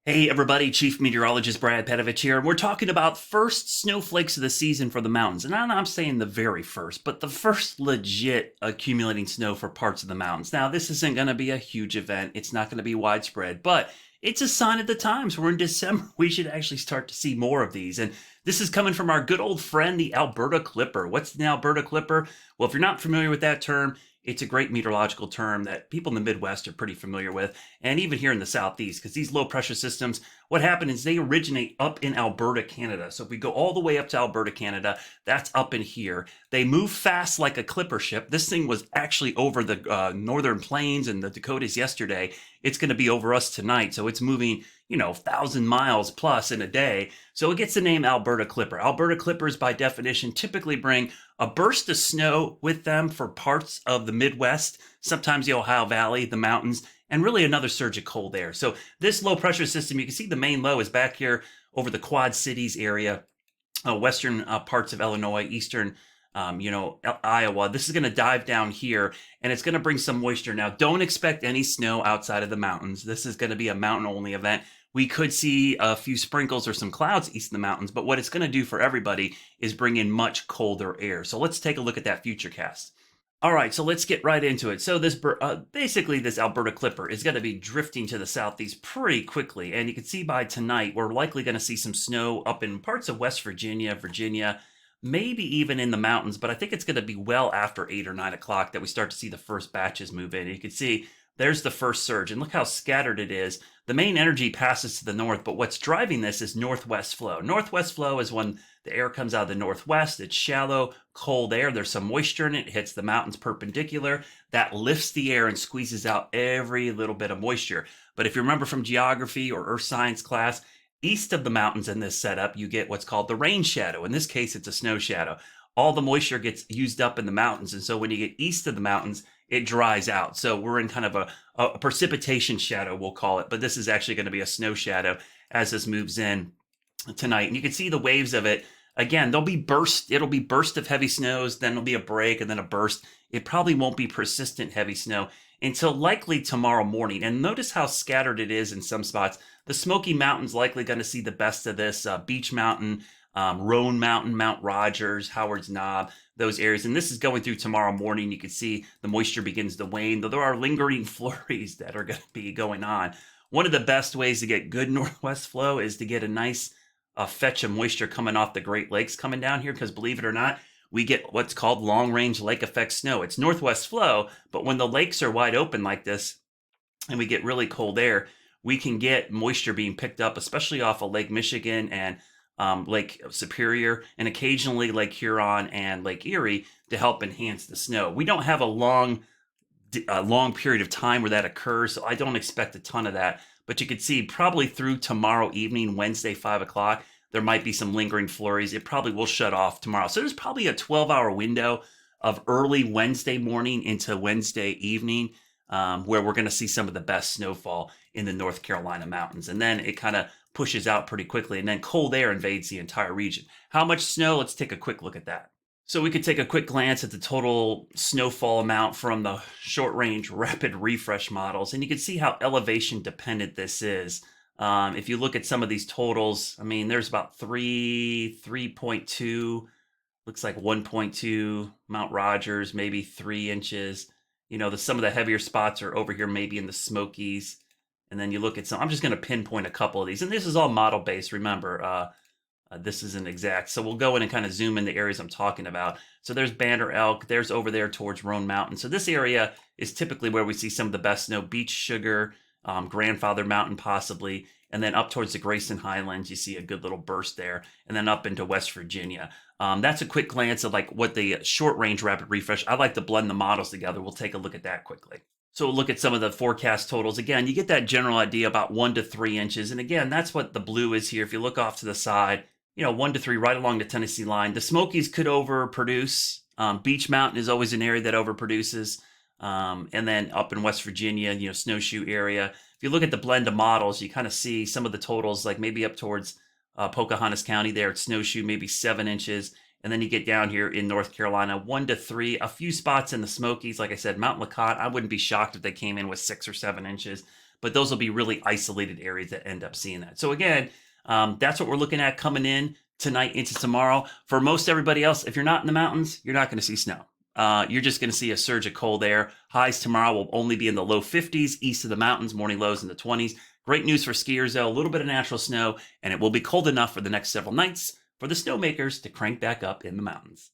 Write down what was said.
Hey everybody, Chief Meteorologist Brad Panovich here, and we're talking about first snowflakes of the season for the mountains. And I'm not saying the very first, but the first legit accumulating snow for parts of the mountains. Now, this isn't going to be a huge event. It's not going to be widespread, but it's a sign of the times. We're in December. We should actually start to see more of these. And this is coming from our good old friend, the Alberta Clipper. What's the Alberta Clipper? Well, if you're not familiar with that term, it's a great meteorological term that people in the Midwest are pretty familiar with, and even here in the Southeast, because these low pressure systems, what happened is they originate up in Alberta, Canada. So if we go all the way up to Alberta, Canada, that's up in here. They move fast like a clipper ship. This thing was actually over the northern plains and the Dakotas yesterday. It's going to be over us tonight. So it's moving, 1,000 miles plus in a day. So it gets the name Alberta Clipper. Alberta Clippers, by definition, typically bring a burst of snow with them for parts of the Midwest, sometimes the Ohio Valley, the mountains, and really another surge of cold air. So this low pressure system, you can see the main low is back here over the Quad Cities area, western parts of Illinois, eastern, Iowa. This is going to dive down here, and it's going to bring some moisture. Now, don't expect any snow outside of the mountains. This is going to be a mountain-only event. We could see a few sprinkles or some clouds east of the mountains, but what it's going to do for everybody is bring in much colder air. So let's take a look at that futurecast. All right, so let's get right into it. So this basically this Alberta Clipper is going to be drifting to the southeast pretty quickly, and you can see by tonight we're likely going to see some snow up in parts of West Virginia, maybe even in the mountains, but I think it's going to be well after 8 or 9 o'clock that we start to see the first batches move in. You can see there's the first surge, and look how scattered it is. The main energy passes to the north, but what's driving this is northwest flow. Northwest flow is when the air comes out of the northwest. It's shallow, cold air. There's some moisture in it. It hits the mountains perpendicular. That lifts the air and squeezes out every little bit of moisture. But if you remember from geography or earth science class, east of the mountains in this setup, you get what's called the rain shadow. In this case, it's a snow shadow. All the moisture gets used up in the mountains, and so when you get east of the mountains, it dries out. So we're in kind of a precipitation shadow, we'll call it, but this is actually going to be a snow shadow as this moves in tonight. And you can see the waves of it. Again, there'll be burst. It'll be burst of heavy snows, then there'll be a break, and then a burst. It probably won't be persistent heavy snow until likely tomorrow morning. And notice how scattered it is in some spots. The Smoky Mountains likely going to see the best of this. Beech Mountain, Roan Mountain, Mount Rogers, Howard's Knob, those areas. And this is going through tomorrow morning. You can see the moisture begins to wane, though there are lingering flurries that are going to be going on. One of the best ways to get good northwest flow is to get a nice fetch of moisture coming off the Great Lakes coming down here, because believe it or not, we get what's called long-range lake effect snow. It's northwest flow, but when the lakes are wide open like this and we get really cold air, we can get moisture being picked up, especially off of Lake Michigan and Lake Superior, and occasionally Lake Huron and Lake Erie to help enhance the snow. We don't have a long period of time where that occurs, so I don't expect a ton of that. But you could see probably through tomorrow evening, Wednesday, 5 o'clock, there might be some lingering flurries. It probably will shut off tomorrow. So there's probably a 12-hour window of early Wednesday morning into Wednesday evening where we're going to see some of the best snowfall in the North Carolina mountains. And then it kind of pushes out pretty quickly, and then cold air invades the entire region. How much snow? Let's take a quick look at that. So we could take a quick glance at the total snowfall amount from the short-range rapid refresh models, and you can see how elevation dependent this is. If you look at some of these totals, I mean, there's about 3.2, looks like 1.2, Mount Rogers, maybe 3 inches. Some of the heavier spots are over here, maybe in the Smokies. And then you look at some, I'm just going to pinpoint a couple of these. And this is all model-based, remember. This isn't exact. So we'll go in and kind of zoom in the areas I'm talking about. So there's Banner Elk. There's over there towards Roan Mountain. So this area is typically where we see some of the best snow. Beech Sugar, Grandfather Mountain possibly. And then up towards the Grayson Highlands, you see a good little burst there. And then up into West Virginia. That's a quick glance of like what the short-range rapid refresh. I like to blend the models together. We'll take a look at that quickly. So we'll look at some of the forecast totals. Again, you get that general idea about 1 to 3 inches. And again, that's what the blue is here. If you look off to the side, 1 to 3 right along the Tennessee line. The Smokies could overproduce. Beech Mountain is always an area that overproduces. And then up in West Virginia, snowshoe area. If you look at the blend of models, you kind of see some of the totals, like maybe up towards Pocahontas County there at Snowshoe, maybe 7 inches. And then you get down here in North Carolina, 1 to 3, a few spots in the Smokies. Like I said, Mount LeConte, I wouldn't be shocked if they came in with 6 or 7 inches. but those will be really isolated areas that end up seeing that. So again, that's what we're looking at coming in tonight into tomorrow. For most everybody else, if you're not in the mountains, you're not going to see snow. You're just going to see a surge of cold air. Highs tomorrow will only be in the low 50s east of the mountains, morning lows in the 20s. Great news for skiers, though. A little bit of natural snow, and it will be cold enough for the next several nights for the snowmakers to crank back up in the mountains.